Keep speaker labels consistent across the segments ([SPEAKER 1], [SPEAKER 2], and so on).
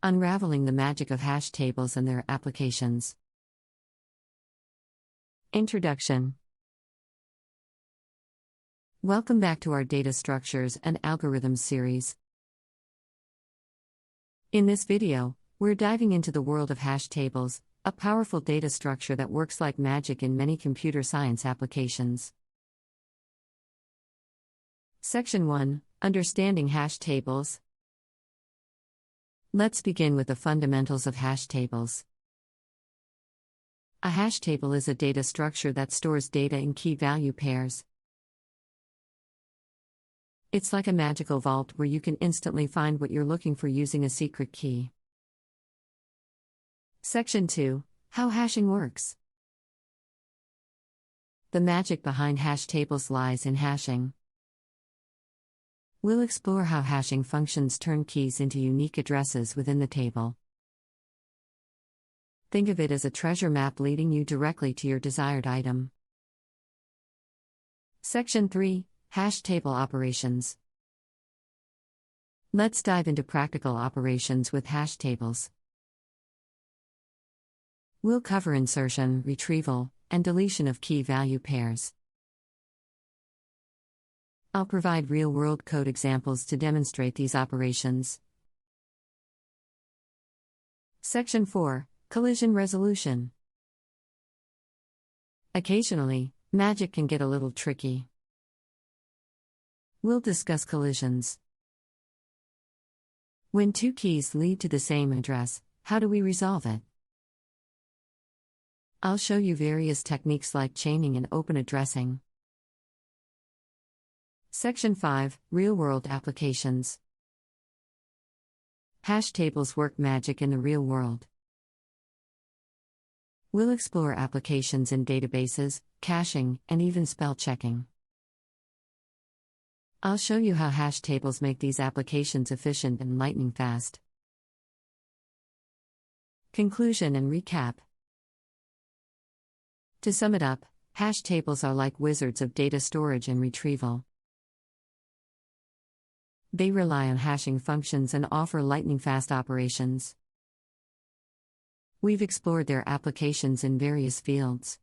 [SPEAKER 1] Unraveling the magic of hash tables and their applications. Introduction. Welcome back to our Data Structures and Algorithms series. In this video, we're diving into the world of hash tables, a powerful data structure that works like magic in many computer science applications. Section 1: Understanding hash tables. Let's begin with the fundamentals of hash tables. A hash table is a data structure that stores data in key value pairs. It's like a magical vault where you can instantly find what you're looking for using a secret key. Section 2: How hashing works. The magic behind hash tables lies in hashing. We'll explore how hashing functions turn keys into unique addresses within the table. Think of it as a treasure map leading you directly to your desired item. Section 3: Hash table operations. Let's dive into practical operations with hash tables. We'll cover insertion, retrieval, and deletion of key value pairs. I'll provide real-world code examples to demonstrate these operations. Section 4: Collision resolution. Occasionally, magic can get a little tricky. We'll discuss collisions. When two keys lead to the same address, how do we resolve it? I'll show you various techniques like chaining and open addressing. Section 5: Real-world applications. Hash tables work magic in the real world. We'll explore applications in databases, caching, and even spell checking. I'll show you how hash tables make these applications efficient and lightning fast. Conclusion and recap. To sum it up, hash tables are like wizards of data storage and retrieval. They rely on hashing functions and offer lightning-fast operations. We've explored their applications in various fields.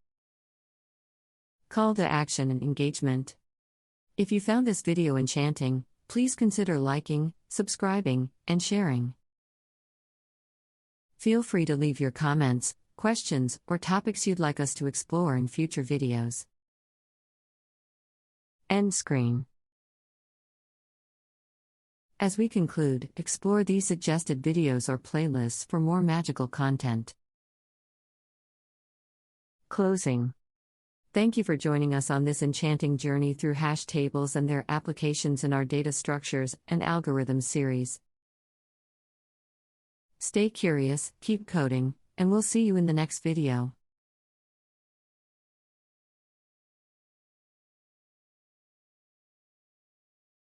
[SPEAKER 1] Call to action and engagement. If you found this video enchanting, please consider liking, subscribing, and sharing. Feel free to leave your comments, questions, or topics you'd like us to explore in future videos. End screen. As we conclude, explore these suggested videos or playlists for more magical content. Closing. Thank you for joining us on this enchanting journey through hash tables and their applications in our Data Structures and Algorithms series. Stay curious, keep coding, and we'll see you in the next video.